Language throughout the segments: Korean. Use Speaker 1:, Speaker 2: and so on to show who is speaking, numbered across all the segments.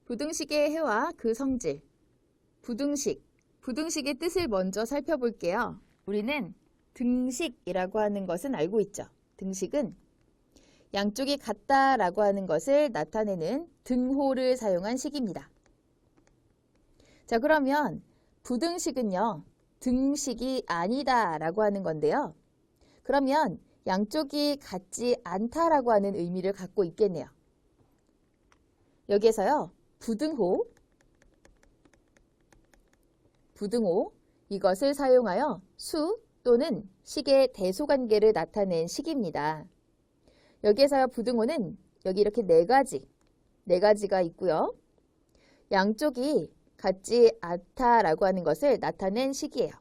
Speaker 1: 부등식의 해와 그 성질. 부등식. 부등식의 뜻을 먼저 살펴볼게요. 우리는 등식이라고 하는 것은 알고 있죠. 등식은 양쪽이 같다라고 하는 것을 나타내는 등호를 사용한 식입니다. 자, 그러면 부등식은요, 등식이 아니다라고 하는 건데요. 그러면 양쪽이 같지 않다라고 하는 의미를 갖고 있겠네요. 여기에서요, 부등호, 이것을 사용하여 수 또는 식의 대소관계를 나타낸 식입니다. 여기에서 부등호는 여기 이렇게 네 가지가 있고요. 양쪽이 같지 않다라고 하는 것을 나타낸 식이에요.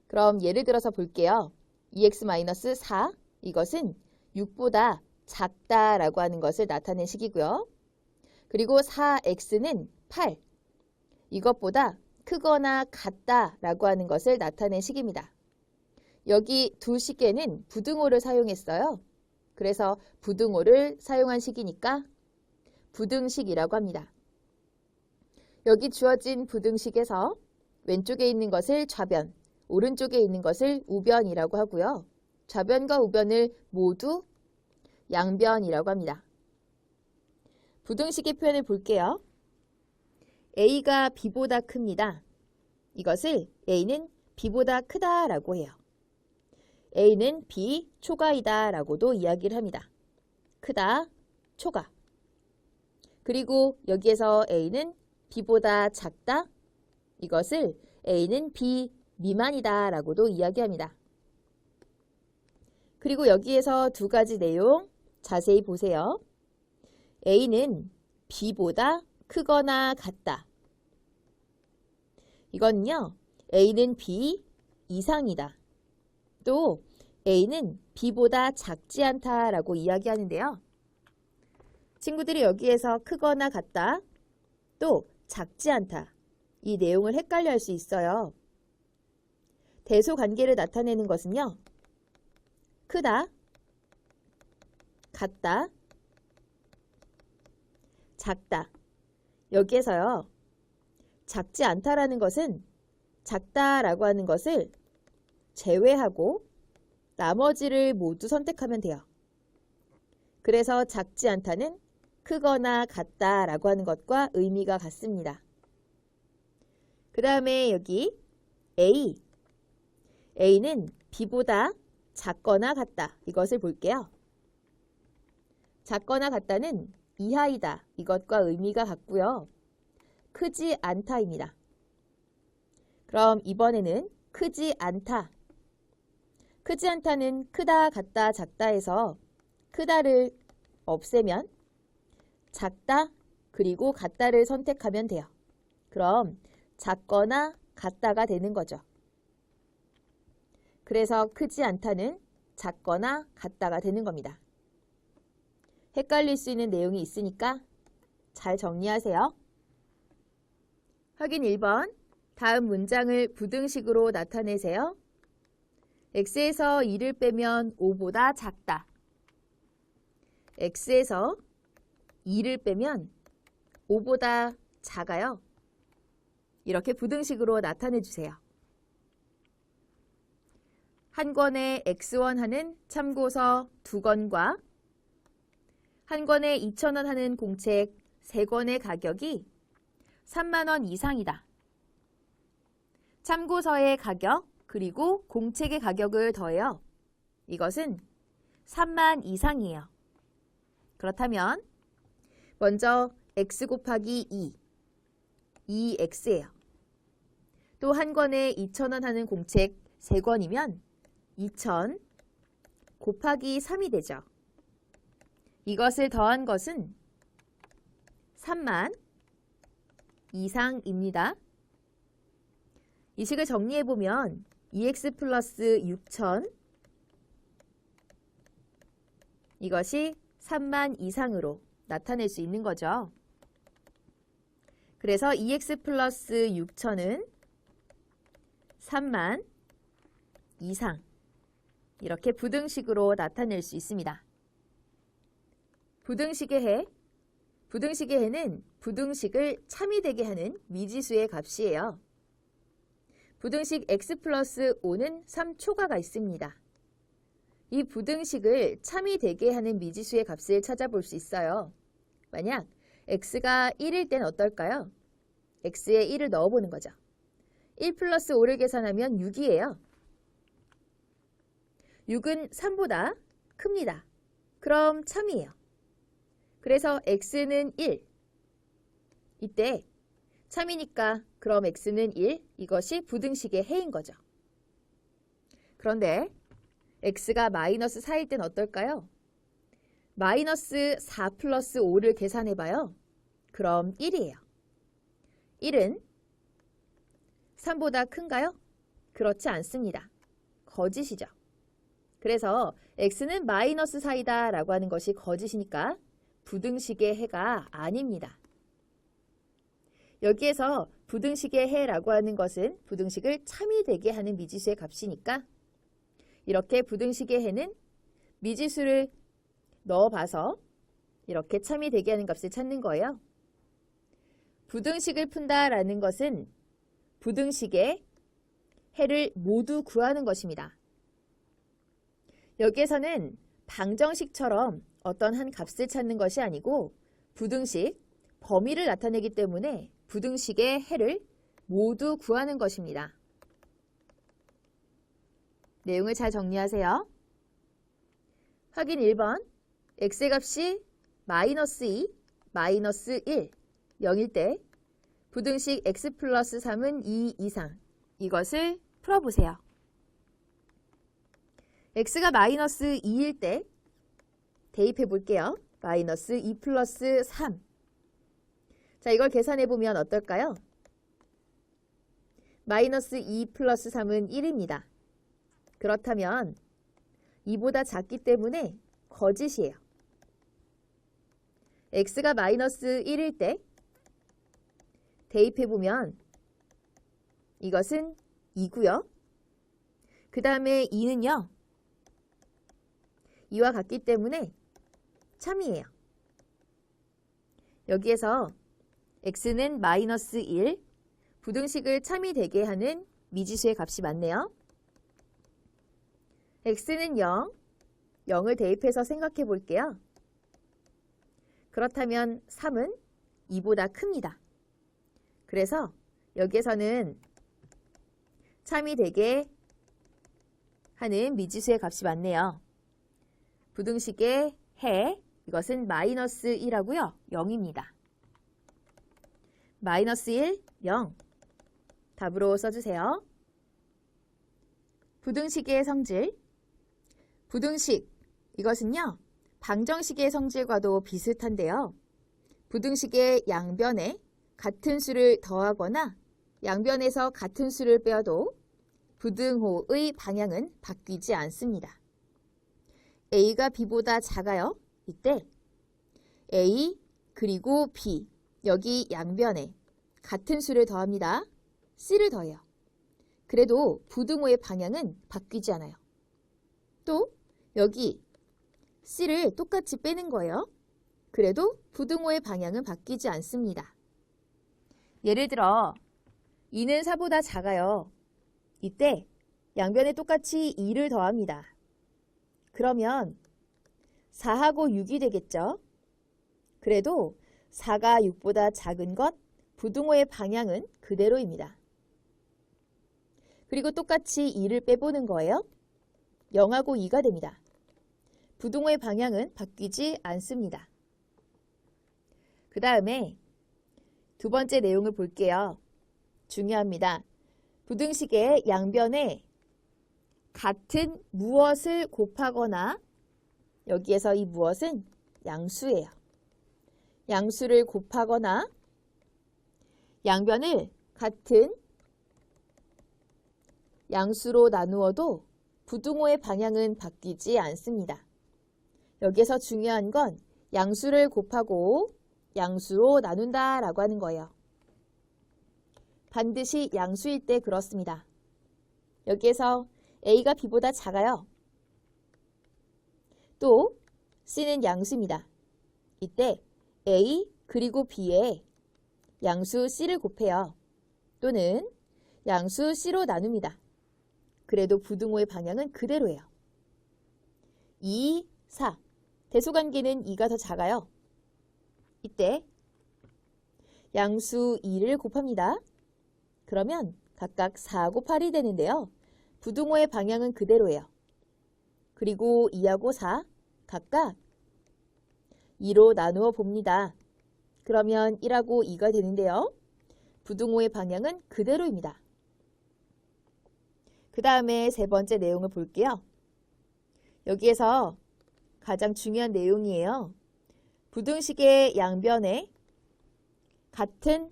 Speaker 1: 그럼 예를 들어서 볼게요. 2x-4 이것은 6보다 작다라고 하는 것을 나타낸 식이고요. 그리고 4x는 8 이것보다 크거나 같다라고 하는 것을 나타낸 식입니다. 여기 두 식에는 부등호를 사용했어요. 그래서 부등호를 사용한 식이니까 부등식이라고 합니다. 여기 주어진 부등식에서 왼쪽에 있는 것을 좌변, 오른쪽에 있는 것을 우변이라고 하고요. 좌변과 우변을 모두 양변이라고 합니다. 부등식의 표현을 볼게요. A가 B보다 큽니다. 이것을 A는 B보다 크다라고 해요. A는 B 초과이다 라고도 이야기를 합니다. 크다, 초과. 그리고 여기에서 A는 B보다 작다. 이것을 A는 B 미만이다 라고도 이야기합니다. 그리고 여기에서 두 가지 내용 자세히 보세요. A는 B보다 크거나 같다. 이건요, A는 B 이상이다. 또 A는 B보다 작지 않다라고 이야기하는데요. 친구들이 여기에서 크거나 같다, 또 작지 않다. 이 내용을 헷갈려 할 수 있어요. 대소관계를 나타내는 것은요. 크다, 같다, 작다. 여기에서요. 작지 않다라는 것은 작다라고 하는 것을 제외하고 나머지를 모두 선택하면 돼요. 그래서 작지 않다는 크거나 같다라고 하는 것과 의미가 같습니다. 그 다음에 여기 A는 B보다 작거나 같다. 이것을 볼게요. 작거나 같다는 이하이다. 이것과 의미가 같고요. 크지 않다입니다. 그럼 이번에는 크지 않다. 크지 않다는 크다, 같다, 작다에서 크다를 없애면 작다 그리고 같다를 선택하면 돼요. 그럼 작거나 같다가 되는 거죠. 그래서 크지 않다는 작거나 같다가 되는 겁니다. 헷갈릴 수 있는 내용이 있으니까 잘 정리하세요. 확인 1번. 다음 문장을 부등식으로 나타내세요. x에서 2를 빼면 5보다 작다. x에서 2를 빼면 5보다 작아요. 이렇게 부등식으로 나타내 주세요. 한 권에 x1 하는 참고서 2권과 한 권에 2,000원 하는 공책 3권의 가격이 3만 원 이상이다. 참고서의 가격 그리고 공책의 가격을 더해요. 이것은 3만 이상이에요. 그렇다면 먼저 x 곱하기 2x예요. 또 한 권에 2,000원 하는 공책 3권이면 2,000 곱하기 3이 되죠. 이것을 더한 것은 3만 이상입니다. 이 식을 정리해보면 2x 플러스 6,000 이것이 3만 이상으로 나타낼 수 있는 거죠. 그래서 2x 플러스 6,000은 3만 이상 이렇게 부등식으로 나타낼 수 있습니다. 부등식의 해. 부등식의 해는 부등식을 참이되게 하는 미지수의 값이에요. 부등식 x 플러스 5는 3초가가 있습니다. 이 부등식을 참이되게 하는 미지수의 값을 찾아볼 수 있어요. 만약 x가 1일 땐 어떨까요? x에 1을 넣어보는 거죠. 1 플러스 5를 계산하면 6이에요. 6은 3보다 큽니다. 그럼 참이에요. 그래서 x는 1. 이때 참이니까 그럼 x는 1. 이것이 부등식의 해인 거죠. 그런데 x가 마이너스 4일 땐 어떨까요? 마이너스 4 플러스 5를 계산해봐요. 그럼 1이에요. 1은 3보다 큰가요? 그렇지 않습니다. 거짓이죠. 그래서 x는 마이너스 4이다 라고 하는 것이 거짓이니까 부등식의 해가 아닙니다. 여기에서 부등식의 해라고 하는 것은 부등식을 참이되게 하는 미지수의 값이니까 이렇게 부등식의 해는 미지수를 넣어봐서 이렇게 참이되게 하는 값을 찾는 거예요. 부등식을 푼다라는 것은 부등식의 해를 모두 구하는 것입니다. 여기에서는 방정식처럼 어떤 한 값을 찾는 것이 아니고 부등식, 범위를 나타내기 때문에 부등식의 해를 모두 구하는 것입니다. 내용을 잘 정리하세요. 확인 1번, x의 값이 마이너스 2, 마이너스 1, 0일 때 부등식 x 플러스 3은 2 이상. 이것을 풀어보세요. x가 마이너스 2일 때 대입해 볼게요. 마이너스 2 플러스 3. 자, 이걸 계산해 보면 어떨까요? 마이너스 2 플러스 3은 1입니다. 그렇다면 2보다 작기 때문에 거짓이에요. x가 마이너스 1일 때 대입해 보면 이것은 2고요. 그 다음에 2는요. 2와 같기 때문에 참이에요. 여기에서 x는 마이너스 1, 부등식을 참이되게 하는 미지수의 값이 맞네요. x는 0, 0을 대입해서 생각해 볼게요. 그렇다면 3은 2보다 큽니다. 그래서 여기에서는 참이되게 하는 미지수의 값이 맞네요. 부등식의 해, 이것은 마이너스 1하고요. 0입니다. 마이너스 1, 0. 답으로 써주세요. 부등식의 성질. 부등식, 이것은요. 방정식의 성질과도 비슷한데요. 부등식의 양변에 같은 수를 더하거나 양변에서 같은 수를 빼어도 부등호의 방향은 바뀌지 않습니다. A가 B보다 작아요. 이때 A 그리고 B, 여기 양변에 같은 수를 더합니다. C를 더해요. 그래도 부등호의 방향은 바뀌지 않아요. 또 여기 C를 똑같이 빼는 거예요. 그래도 부등호의 방향은 바뀌지 않습니다. 예를 들어 2는 4보다 작아요. 이때 양변에 똑같이 2를 더합니다. 그러면 4하고 6이 되겠죠? 그래도 4가 6보다 작은 것, 부등호의 방향은 그대로입니다. 그리고 똑같이 2를 빼보는 거예요. 0하고 2가 됩니다. 부등호의 방향은 바뀌지 않습니다. 그 다음에 두 번째 내용을 볼게요. 중요합니다. 부등식의 양변에 같은 무엇을 곱하거나 여기에서 이 무엇은 양수예요. 양수를 곱하거나 양변을 같은 양수로 나누어도 부등호의 방향은 바뀌지 않습니다. 여기에서 중요한 건 양수를 곱하고 양수로 나눈다 라고 하는 거예요. 반드시 양수일 때 그렇습니다. 여기에서 A가 B보다 작아요. 또 C는 양수입니다. 이때 A 그리고 B에 양수 C를 곱해요. 또는 양수 C로 나눕니다. 그래도 부등호의 방향은 그대로예요. 2, 4. 대소관계는 2가 더 작아요. 이때 양수 2를 곱합니다. 그러면 각각 4고 8이 되는데요. 부등호의 방향은 그대로예요. 그리고 2하고 4 각각 2로 나누어 봅니다. 그러면 1하고 2가 되는데요. 부등호의 방향은 그대로입니다. 그 다음에 세 번째 내용을 볼게요. 여기에서 가장 중요한 내용이에요. 부등식의 양변에 같은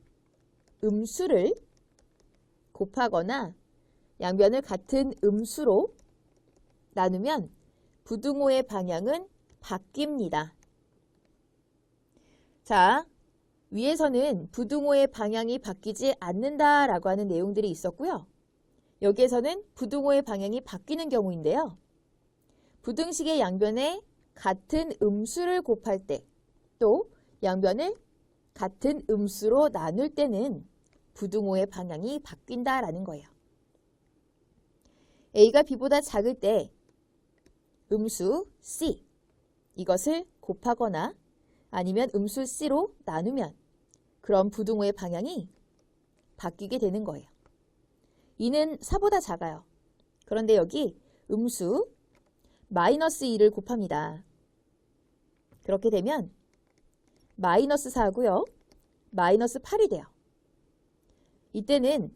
Speaker 1: 음수를 곱하거나 양변을 같은 음수로 나누면 부등호의 방향은 바뀝니다. 자, 위에서는 부등호의 방향이 바뀌지 않는다라고 하는 내용들이 있었고요. 여기에서는 부등호의 방향이 바뀌는 경우인데요. 부등식의 양변에 같은 음수를 곱할 때, 또 양변을 같은 음수로 나눌 때는 부등호의 방향이 바뀐다라는 거예요. A가 B보다 작을 때 음수 C, 이것을 곱하거나 아니면 음수 C로 나누면 그럼 부등호의 방향이 바뀌게 되는 거예요. 이는 4보다 작아요. 그런데 여기 음수 마이너스 2를 곱합니다. 그렇게 되면 마이너스 4고요. 마이너스 8이 돼요. 이때는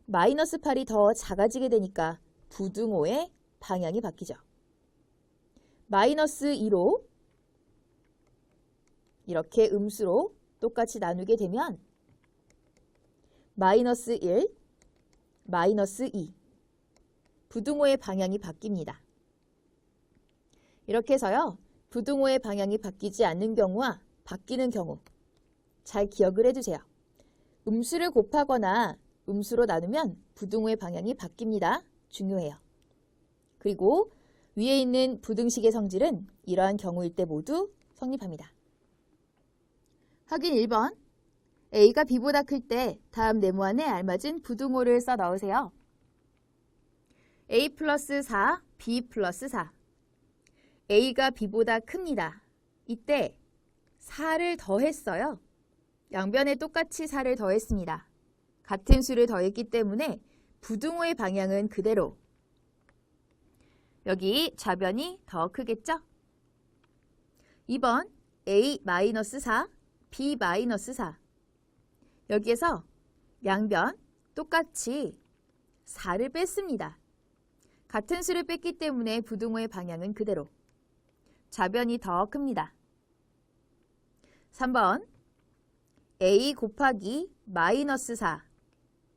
Speaker 1: 마이너스 8이 더 작아지게 되니까 부등호의 방향이 바뀌죠. 마이너스 2로 이렇게 음수로 똑같이 나누게 되면 마이너스 1, 마이너스 2 부등호의 방향이 바뀝니다. 이렇게 해서요. 부등호의 방향이 바뀌지 않는 경우와 바뀌는 경우 잘 기억을 해주세요. 음수를 곱하거나 음수로 나누면 부등호의 방향이 바뀝니다. 중요해요. 그리고 위에 있는 부등식의 성질은 이러한 경우일 때 모두 성립합니다. 확인 1번. A가 B보다 클 때 다음 네모안에 알맞은 부등호를 써 넣으세요. A 플러스 4, B 플러스 4. A가 B보다 큽니다. 이때 4를 더했어요. 양변에 똑같이 4를 더했습니다. 같은 수를 더했기 때문에 부등호의 방향은 그대로. 여기 좌변이 더 크겠죠? 2번 A-4, B-4. 여기에서 양변 똑같이 4를 뺐습니다. 같은 수를 뺐기 때문에 부등호의 방향은 그대로. 좌변이 더 큽니다. 3번 A 곱하기 마이너스 4,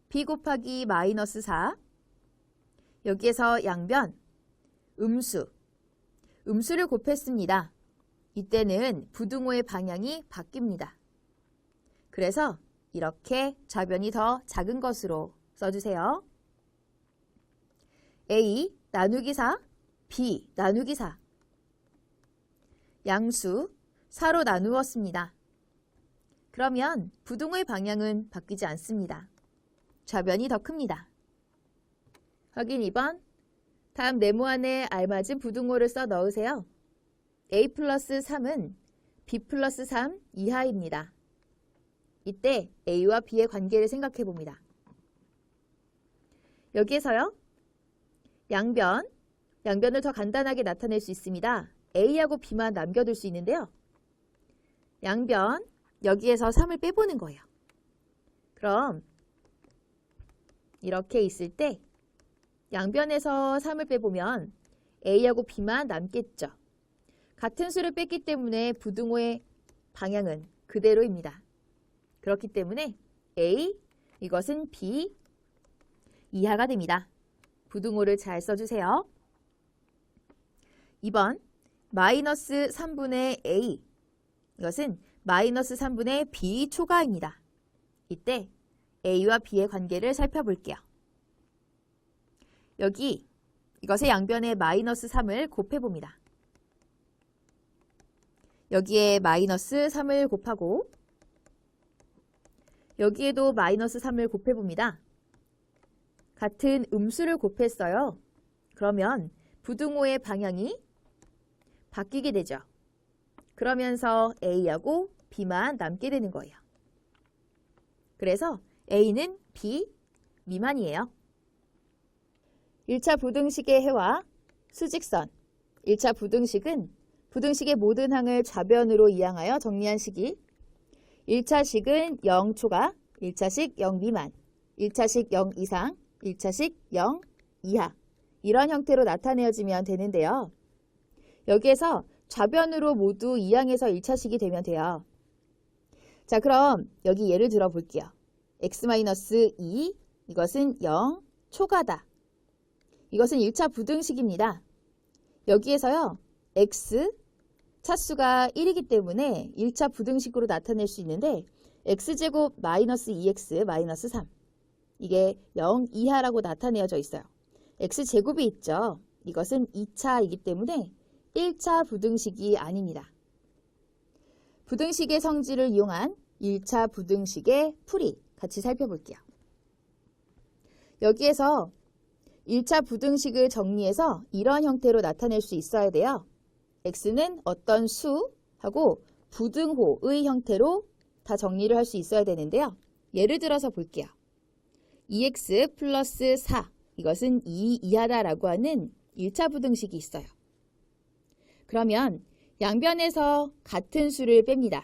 Speaker 1: B 곱하기 마이너스 4. 여기에서 양변 음수를 곱했습니다. 이때는 부등호의 방향이 바뀝니다. 그래서 이렇게 좌변이 더 작은 것으로 써주세요. A 나누기 4, B 나누기 4. 양수 4로 나누었습니다. 그러면 부등호의 방향은 바뀌지 않습니다. 좌변이 더 큽니다. 확인 2번. 다음 네모안에 알맞은 부등호를 써 넣으세요. A 플러스 3은 B 플러스 3 이하입니다. 이때 A와 B의 관계를 생각해 봅니다. 여기에서요. 양변을 더 간단하게 나타낼 수 있습니다. A하고 B만 남겨둘 수 있는데요. 양변 여기에서 3을 빼보는 거예요. 그럼 이렇게 있을 때 양변에서 3을 빼보면 A하고 B만 남겠죠. 같은 수를 뺐기 때문에 부등호의 방향은 그대로입니다. 그렇기 때문에 A, 이것은 B 이하가 됩니다. 부등호를 잘 써주세요. 2번 마이너스 3분의 A, 이것은 마이너스 3분의 B 초과입니다. 이때 A와 B의 관계를 살펴볼게요. 여기 이것의 양변에 마이너스 3을 곱해봅니다. 여기에 마이너스 3을 곱하고 여기에도 마이너스 3을 곱해봅니다. 같은 음수를 곱했어요. 그러면 부등호의 방향이 바뀌게 되죠. 그러면서 A하고 B만 남게 되는 거예요. 그래서 A는 B 미만이에요. 1차 부등식의 해와 수직선. 1차 부등식은 부등식의 모든 항을 좌변으로 이항하여 정리한 식이 1차식은 0 초과, 1차식 0 미만, 1차식 0 이상, 1차식 0 이하 이런 형태로 나타내어지면 되는데요. 여기에서 좌변으로 모두 이항해서 1차식이 되면 돼요. 자, 그럼 여기 예를 들어 볼게요. x-2 이것은 0 초과다. 이것은 1차 부등식입니다. 여기에서요. x 차수가 1이기 때문에 1차 부등식으로 나타낼 수 있는데 x제곱 마이너스 2x 마이너스 3 이게 0 이하라고 나타내어져 있어요. x제곱이 있죠. 이것은 2차이기 때문에 1차 부등식이 아닙니다. 부등식의 성질을 이용한 1차 부등식의 풀이 같이 살펴볼게요. 여기에서 1차 부등식을 정리해서 이런 형태로 나타낼 수 있어야 돼요. x는 어떤 수하고 부등호의 형태로 다 정리를 할 수 있어야 되는데요. 예를 들어서 볼게요. 2x 플러스 4 이것은 2 이하다라고 하는 1차 부등식이 있어요. 그러면 양변에서 같은 수를 뺍니다.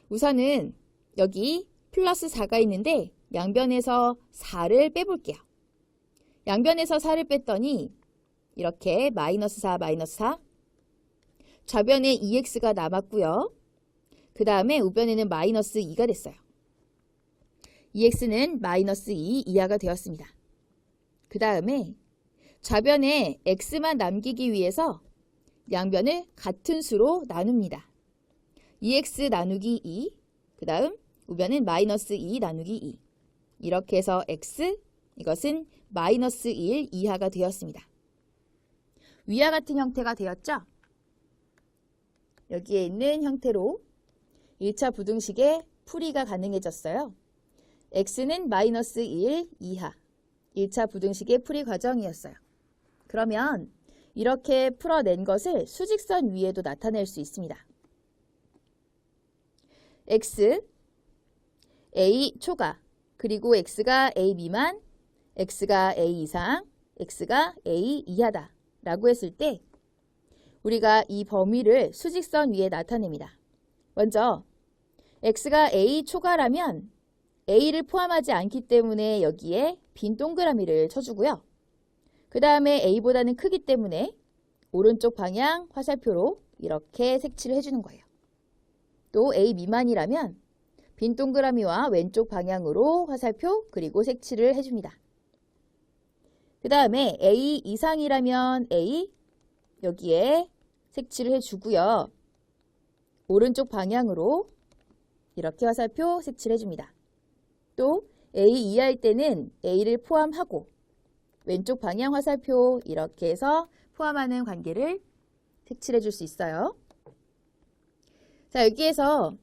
Speaker 1: 우선은 여기 플러스 4가 있는데 양변에서 4를 빼볼게요. 양변에서 4를 뺐더니 이렇게 마이너스 4, 마이너스 4 좌변에 2x가 남았고요. 그 다음에 우변에는 마이너스 2가 됐어요. 2x는 마이너스 2 이하가 되었습니다. 그 다음에 좌변에 x만 남기기 위해서 양변을 같은 수로 나눕니다. 2x 나누기 2, 그 다음 우변은 마이너스 2 나누기 2. 이렇게 해서 x, 이것은 마이너스 1 이하가 되었습니다. 위와 같은 형태가 되었죠? 여기에 있는 형태로 1차 부등식의 풀이가 가능해졌어요. x는 마이너스 1 이하, 1차 부등식의 풀이 과정이었어요. 그러면 이렇게 풀어낸 것을 수직선 위에도 나타낼 수 있습니다. x, a 초과, 그리고 x가 a 미만, x가 a 이상, x가 a 이하다 라고 했을 때 우리가 이 범위를 수직선 위에 나타냅니다. 먼저 x가 a 초과라면 a를 포함하지 않기 때문에 여기에 빈 동그라미를 쳐주고요. 그 다음에 a보다는 크기 때문에 오른쪽 방향 화살표로 이렇게 색칠을 해주는 거예요. 또 a 미만이라면 빈 동그라미와 왼쪽 방향으로 화살표 그리고 색칠을 해줍니다. 그 다음에 a 이상이라면 a 여기에 색칠을 해주고요. 오른쪽 방향으로 이렇게 화살표 색칠해줍니다. 또 a 이하일 때는 a를 포함하고 왼쪽 방향 화살표 이렇게 해서 포함하는 관계를 색칠해 줄 수 있어요. 자, 여기에서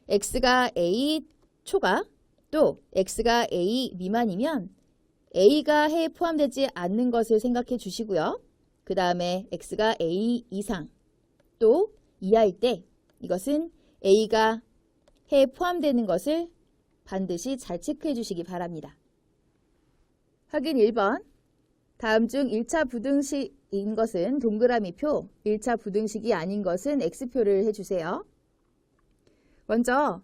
Speaker 1: x가 a 초과 또 x가 a 미만이면 a가 해에 포함되지 않는 것을 생각해 주시고요. 그 다음에 x가 a 이상 또 이하일 때 이것은 a가 해에 포함되는 것을 반드시 잘 체크해 주시기 바랍니다. 확인 1번. 다음 중 1차 부등식인 것은 동그라미표, 1차 부등식이 아닌 것은 X표를 해주세요. 먼저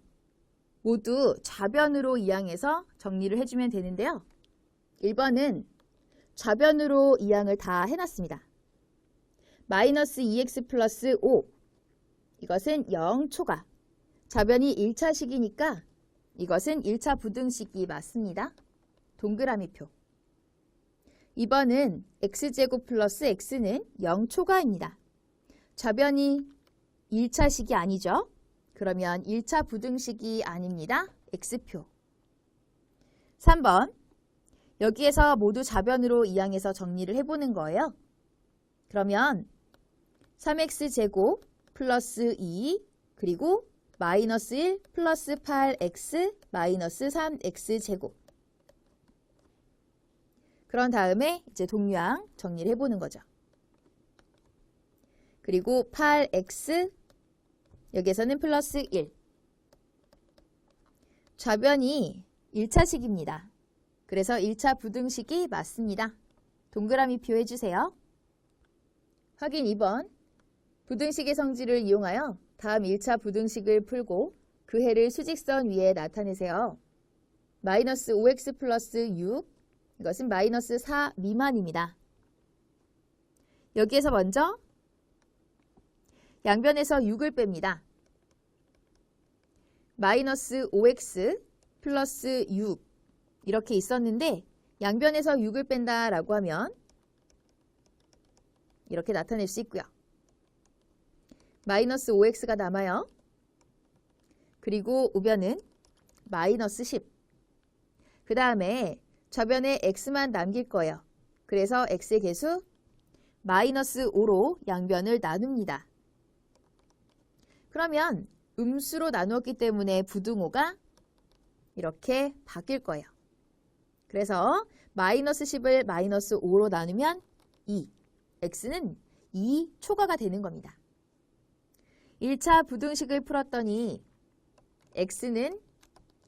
Speaker 1: 모두 좌변으로 이항해서 정리를 해주면 되는데요. 1번은 좌변으로 이항을 다 해놨습니다. 마이너스 2x 플러스 5 이것은 0 초과. 좌변이 1차식이니까 이것은 1차 부등식이 맞습니다. 동그라미표. 2번은 x제곱 플러스 x는 0 초과입니다. 좌변이 1차식이 아니죠? 그러면 1차 부등식이 아닙니다. x표. 3번. 여기에서 모두 좌변으로 이항해서 정리를 해보는 거예요. 그러면 3x제곱 플러스 2 그리고 마이너스 1 플러스 8x 마이너스 3x 제곱. 그런 다음에 이제 동류항 정리를 해보는 거죠. 그리고 8x 여기에서는 플러스 1. 좌변이 1차식입니다. 그래서 1차 부등식이 맞습니다. 동그라미 표 해주세요. 확인 2번. 부등식의 성질을 이용하여 다음 1차 부등식을 풀고 그 해를 수직선 위에 나타내세요. 마이너스 5x 플러스 6, 이것은 마이너스 4 미만입니다. 여기에서 먼저 양변에서 6을 뺍니다. 마이너스 5x 플러스 6 이렇게 있었는데 양변에서 6을 뺀다라고 하면 이렇게 나타낼 수 있고요. 마이너스 5x가 남아요. 그리고 우변은 마이너스 10. 그 다음에 좌변에 x만 남길 거예요. 그래서 x의 개수 마이너스 5로 양변을 나눕니다. 그러면 음수로 나누었기 때문에 부등호가 이렇게 바뀔 거예요. 그래서 마이너스 10을 마이너스 5로 나누면 2. x는 2초가가 되는 겁니다. 1차 부등식을 풀었더니 x는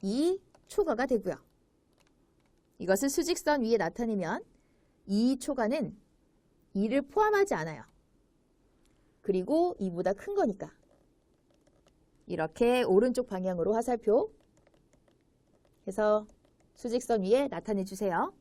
Speaker 1: 2초가가 되고요. 이것을 수직선 위에 나타내면 2초가는 2를 포함하지 않아요. 그리고 2보다 큰 거니까. 이렇게 오른쪽 방향으로 화살표 해서 수직선 위에 나타내 주세요.